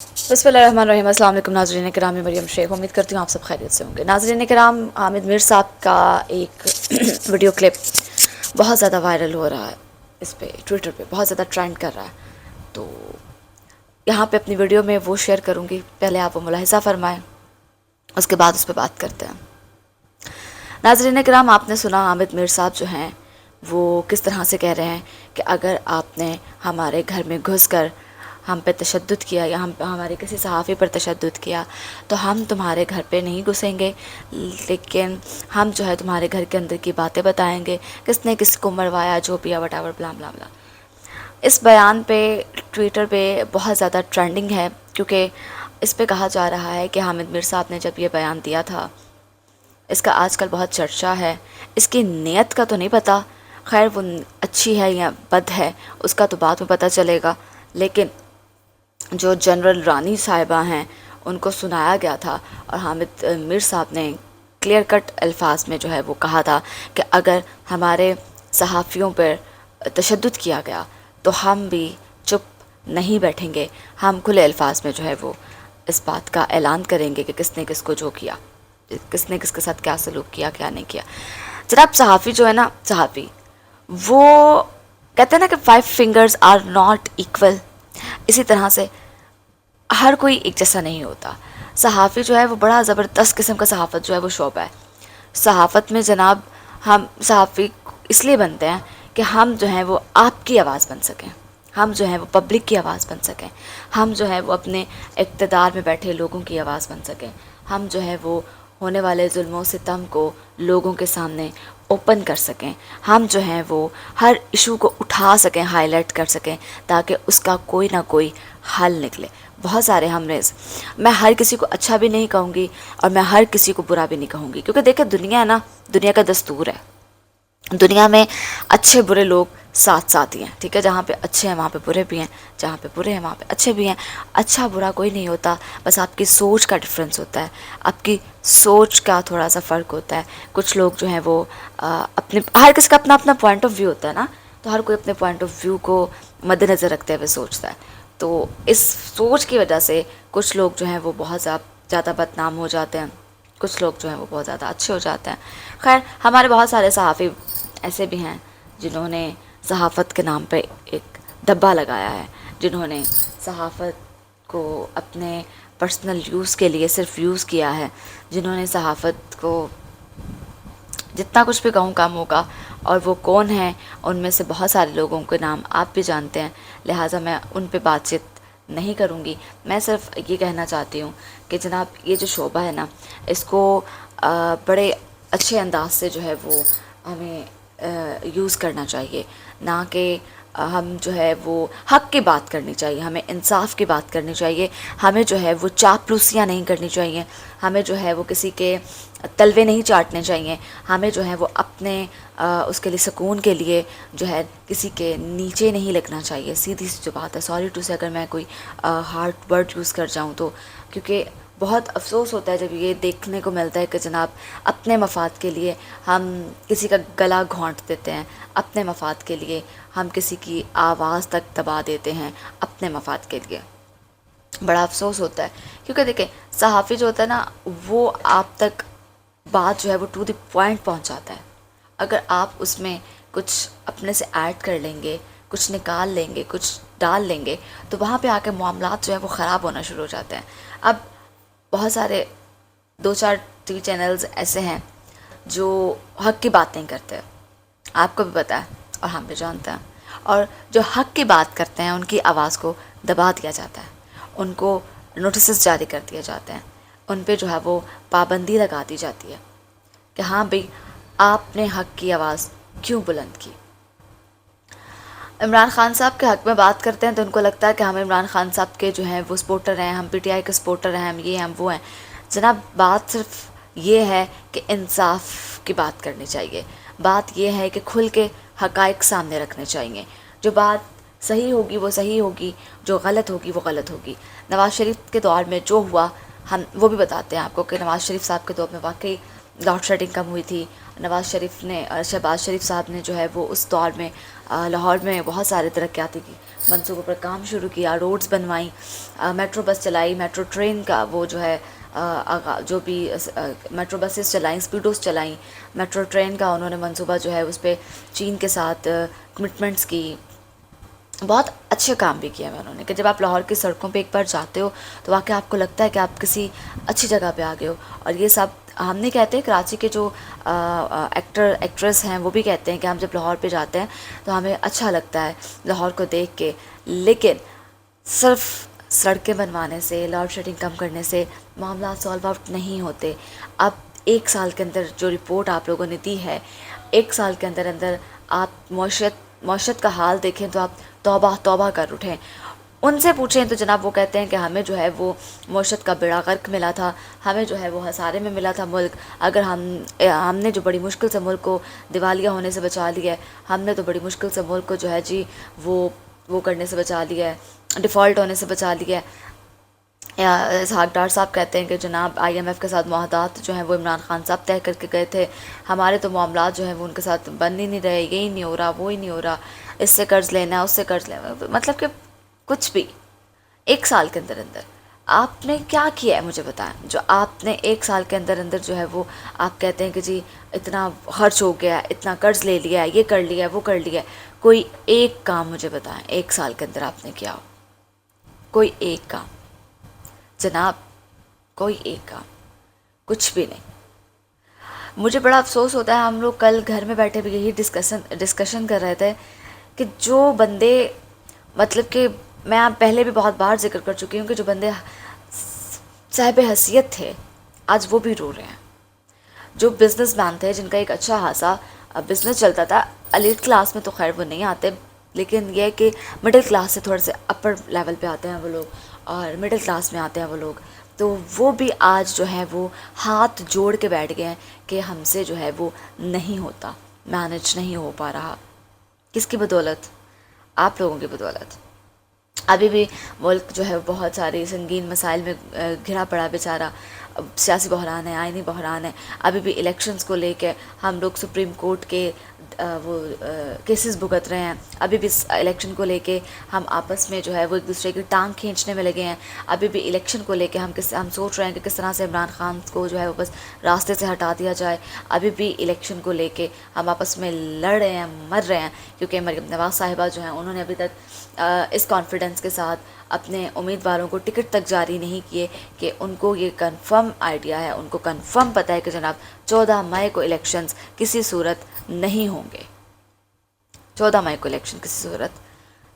बिस्मिल्लाहिर्रहमानिर्रहीम। अस्सलाम वालेकुम नाज़रीन किराम, मैं मरियम शेख। उम्मीद करती हूँ आप सब खैरियत से होंगे। नाज़रीन किराम, हामिद मीर साहब का एक वीडियो क्लिप बहुत ज़्यादा वायरल हो रहा है, इस पे ट्विटर पे बहुत ज़्यादा ट्रेंड कर रहा है। तो यहाँ पे अपनी वीडियो में वो शेयर करूँगी, पहले आप वो मुलाहिज़ा फरमाएँ, उसके बाद उस पर बात करते हैं। नाज़रीन किराम, आपने सुना हामिद मीर साहब जो हैं वो किस तरह से कह रहे हैं कि अगर आपने हमारे घर में घुस कर हम पे तशद्दुद किया या हमारे किसी सहाफ़ी पर तशद्दुद किया तो हम तुम्हारे घर पे नहीं घुसेंगे, लेकिन हम जो है तुम्हारे घर के अंदर की बातें बताएंगे, किसने किसको मरवाया, जो भी वटावर ब्ला ब्ला ब्ला। इस बयान पे ट्विटर पे बहुत ज़्यादा ट्रेंडिंग है, क्योंकि इस पे कहा जा रहा है कि हामिद मीर साहब ने जब ये बयान दिया था, इसका आजकल बहुत चर्चा है। इसकी नीयत का तो नहीं पता, खैर वो अच्छी है या बद है उसका तो बाद में पता चलेगा, लेकिन जो जनरल रानी साहिबा हैं उनको सुनाया गया था और हामिद मीर साहब ने क्लियर कट अल्फाज में जो है वो कहा था कि अगर हमारे सहाफ़ियों पर तशद्दुद किया गया तो हम भी चुप नहीं बैठेंगे, हम खुले अल्फाज में जो है वो इस बात का ऐलान करेंगे कि किसने किसको जो किया, किसने किसके साथ क्या सलूक किया, क्या नहीं किया। जनाब, सहाफ़ी जो है ना, सहाफ़ी वो कहते हैं ना कि 5 फिंगर्स आर नॉट इक्वल। इसी तरह से हर कोई एक जैसा नहीं होता। सहाफ़ी जो है वो बड़ा ज़बरदस्त किस्म का सहाफ़त जो है वो शोबा है। सहाफ़त में जनाब हम सहाफ़ी इसलिए बनते हैं कि हम जो हैं वो आपकी आवाज़ बन सकें, हम जो है वो पब्लिक की आवाज़ बन सकें, हम जो है वो अपने इक़्तिदार में बैठे लोगों की आवाज़ बन सकें, हम जो है वो होने वाले जुल्मों सितम को लोगों के सामने ओपन कर सकें, हम जो हैं वो हर इशू को उठा सकें, हाईलाइट कर सकें, ताकि उसका कोई ना कोई हल निकले। बहुत सारे हमने, मैं हर किसी को अच्छा भी नहीं कहूँगी और मैं हर किसी को बुरा भी नहीं कहूँगी, क्योंकि देखिए दुनिया है ना, दुनिया का दस्तूर है, दुनिया में अच्छे बुरे लोग साथ साथ ही हैं, ठीक है। जहाँ पे अच्छे हैं वहाँ पे बुरे भी हैं, जहाँ पे बुरे हैं वहाँ पे अच्छे भी हैं। अच्छा बुरा कोई नहीं होता, बस आपकी सोच का डिफरेंस होता है, आपकी सोच का थोड़ा सा फ़र्क होता है। कुछ लोग जो हैं वो अपने, हर किसी का अपना अपना पॉइंट ऑफ व्यू होता है ना, तो हर कोई अपने पॉइंट ऑफ व्यू को मद्देनज़र रखते हुए सोचता है। तो इस सोच की वजह से कुछ लोग जो हैं वो बहुत ज़्यादा बदनाम हो जाते हैं, कुछ लोग जो हैं वो बहुत ज़्यादा अच्छे हो जाते हैं। खैर, हमारे बहुत सारे सहाफ़ी ऐसे भी हैं जिन्होंने सहाफ़त के नाम पे एक डब्बा लगाया है, जिन्होंने सहाफ़त को अपने पर्सनल यूज़ के लिए सिर्फ यूज़ किया है, जिन्होंने सहाफ़त को, जितना कुछ भी कहूँ कम होगा। और वो कौन हैं, उनमें से बहुत सारे लोगों के नाम आप भी जानते हैं, लिहाजा मैं उन पे बातचीत नहीं करूँगी। मैं सिर्फ ये कहना चाहती हूँ कि जनाब ये जो शोबा है ना, इसको बड़े अच्छे अंदाज से जो है वो हमें यूज़ करना चाहिए, ना कि हम जो है वो हक़ की बात करनी चाहिए, हमें इंसाफ की बात करनी चाहिए, हमें जो है वो चापलूसियाँ नहीं करनी चाहिए, हमें जो है वो किसी के तलवे नहीं चाटने चाहिए, हमें जो है वो अपने उसके लिए सुकून के लिए जो है किसी के नीचे नहीं लगना चाहिए। सीधी सी जो बात है, सॉरी टू से अगर मैं कोई हार्ड वर्ड यूज़ कर जाऊँ तो, क्योंकि बहुत अफसोस होता है जब ये देखने को मिलता है कि जनाब अपने मफाद के लिए हम किसी का गला घोंट देते हैं, अपने मफाद के लिए हम किसी की आवाज़ तक दबा देते हैं, अपने मफाद के लिए। बड़ा अफसोस होता है, क्योंकि देखें सहाफ़ी जो होता है ना, वो आप तक बात जो है वो टू द पॉइंट पहुंचाता है। अगर आप उसमें कुछ अपने से ऐड कर लेंगे, कुछ निकाल लेंगे, कुछ डाल लेंगे, तो वहाँ पे आके मामलात जो है वो ख़राब होना शुरू हो जाते हैं। अब बहुत सारे 2-4 टीवी चैनल्स ऐसे हैं जो हक़ की बात नहीं करते, आपको भी पता है और हम भी जानते हैं, और जो हक़ की बात करते हैं उनकी आवाज़ को दबा दिया जाता है, उनको नोटिस जारी कर दिए जाते हैं, उन पे जो है वो पाबंदी लगा दी जाती है कि हाँ भाई आपने हक़ की आवाज़ क्यों बुलंद की। इमरान खान साहब के हक़ में बात करते हैं तो उनको लगता है कि हम इमरान खान साहब के जो हैं वो सपोर्टर हैं, हम पीटीआई के सपोर्टर हैं, हम ये हैं, हम वो हैं। जनाब बात सिर्फ ये है कि इंसाफ की बात करनी चाहिए, बात ये है कि खुल के हक़ाइक़ सामने रखने चाहिए। जो बात सही होगी वो सही होगी, जो गलत होगी वो गलत होगी। नवाज़ शरीफ के दौर में जो हुआ हम वो भी बताते हैं आपको कि नवाज़ शरीफ साहब के दौर में वाकई لاڈ شیڈنگ کم ہوئی تھی. نواز شریف نے شہباز شریف صاحب نے جو ہے وہ اس دور میں لاہور میں بہت سارے ترقیاتی منصوبوں پر کام شروع کیا, روڈز بنوائیں, میٹرو بس چلائی, میٹرو ٹرین کا وہ جو ہے جو بھی میٹرو بسز چلائیں, اسپیڈوز چلائیں, میٹرو ٹرین کا انہوں نے منصوبہ جو ہے اس پہ چین کے ساتھ کمٹمنٹس کی. بہت اچھے کام بھی کیا ہے انہوں نے کہ جب آپ لاہور کی سڑکوں پہ ایک بار جاتے ہو تو واقعی آپ کو لگتا ہے کہ آپ کسی اچھی جگہ پہ آ گئے ہو. اور یہ سب ہم نہیں کہتے, کراچی کے جو ایکٹر ایکٹریس ہیں وہ بھی کہتے ہیں کہ ہم جب لاہور پہ جاتے ہیں تو ہمیں اچھا لگتا ہے لاہور کو دیکھ کے. لیکن صرف سڑکیں بنوانے سے, لاڈ شیڈنگ کم کرنے سے معاملات سالو آؤٹ نہیں ہوتے. اب 1 سال کے اندر جو رپورٹ آپ لوگوں نے دی ہے, 1 سال کے اندر اندر آپ معیشت کا حال دیکھیں تو آپ توبہ توبہ کر اٹھیں. ان سے پوچھیں تو جناب وہ کہتے ہیں کہ ہمیں جو ہے وہ معیشت کا بیڑا غرق ملا تھا, ہمیں جو ہے وہ خسارے میں ملا تھا ملک. اگر ہم نے جو بڑی مشکل سے ملک کو دیوالیہ ہونے سے بچا لیا ہے, ہم نے تو بڑی مشکل سے ملک کو جو ہے جی وہ کرنے سے بچا لیا ہے, ڈیفالٹ ہونے سے بچا لیا ہے. اسحاق ڈار صاحب کہتے ہیں کہ جناب IMF کے ساتھ معاہدات جو ہیں وہ عمران خان صاحب طے کر کے گئے تھے, ہمارے تو معاملات جو ہیں وہ ان کے ساتھ بن ہی نہیں رہے, یہی نہیں ہو رہا, وہ ہی نہیں ہو رہا, اس سے قرض لینا ہے, اس سے قرض لینا ہے. مطلب کہ کچھ بھی 1 سال کے اندر اندر آپ نے کیا کیا ہے مجھے بتائیں, جو آپ نے 1 سال کے اندر اندر جو ہے وہ آپ کہتے ہیں کہ جی اتنا خرچ ہو گیا, اتنا قرض لے لیا ہے, یہ کر لیا ہے, وہ کر لیا ہے. کوئی ایک کام مجھے بتائیں 1 سال کے اندر آپ نے کیا ہو, کوئی ایک کام جناب, کوئی ایک کام, کچھ بھی نہیں. مجھے بڑا افسوس ہوتا ہے, ہم لوگ کل گھر میں بیٹھے بھی یہی ڈسکشن کر رہے تھے کہ جو بندے, مطلب کہ میں پہلے بھی بہت بار ذکر کر چکی ہوں کہ جو بندے صاحب حیثیت تھے آج وہ بھی رو رہے ہیں. جو بزنس مین تھے, جن کا ایک اچھا خاصا بزنس چلتا تھا, ایلیٹ کلاس میں تو خیر وہ نہیں آتے, لیکن یہ کہ مڈل کلاس سے تھوڑے سے اپر لیول پہ آتے ہیں وہ لوگ, اور مڈل کلاس میں آتے ہیں وہ لوگ, تو وہ بھی آج جو ہے وہ ہاتھ جوڑ کے بیٹھ گئے ہیں کہ ہم سے جو ہے وہ نہیں ہوتا, مینج نہیں ہو پا رہا. کس کی بدولت؟ آپ لوگوں کی بدولت. ابھی بھی ملک جو ہے بہت ساری سنگین مسائل میں گھرا پڑا بیچارہ, سیاسی بحران ہے, آئینی بحران ہے. ابھی بھی الیکشنز کو لے کے ہم لوگ سپریم کورٹ کے وہ کیسز بھگت رہے ہیں. ابھی بھی الیکشن کو لے کے ہم آپس میں جو ہے وہ ایک دوسرے کی ٹانگ کھینچنے میں لگے ہیں. ابھی بھی الیکشن کو لے کے ہم سوچ رہے ہیں کہ کس طرح سے عمران خان کو جو ہے وہ بس راستے سے ہٹا دیا جائے. ابھی بھی الیکشن کو لے کے ہم آپس میں لڑ رہے ہیں, مر رہے ہیں, کیونکہ مریم نواز صاحبہ جو ہیں انہوں نے ابھی تک اس کانفیڈنس کے ساتھ اپنے امیدواروں کو ٹکٹ تک جاری نہیں کیے کہ ان کو یہ کنفرم آئیڈیا ہے, ان کو کنفرم پتہ ہے کہ جناب 14 مئی کو الیکشنز کسی صورت نہیں ہوں گے, 14 مئی کو الیکشن کسی صورت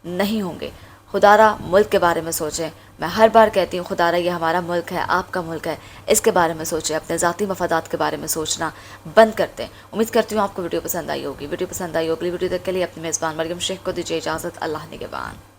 نہیں ہوں گے. خدارا ملک کے بارے میں سوچیں. میں ہر بار کہتی ہوں خدارا یہ ہمارا ملک ہے, آپ کا ملک ہے, اس کے بارے میں سوچیں. اپنے ذاتی مفادات کے بارے میں سوچنا بند کرتے ہیں. امید کرتی ہوں آپ کو ویڈیو پسند آئی ہوگی. ویڈیو پسند آئی ہوگی ویڈیو تک کے لیے اپنے میزبان مریم شیخ کو دیجیے اجازت. اللہ نگہبان.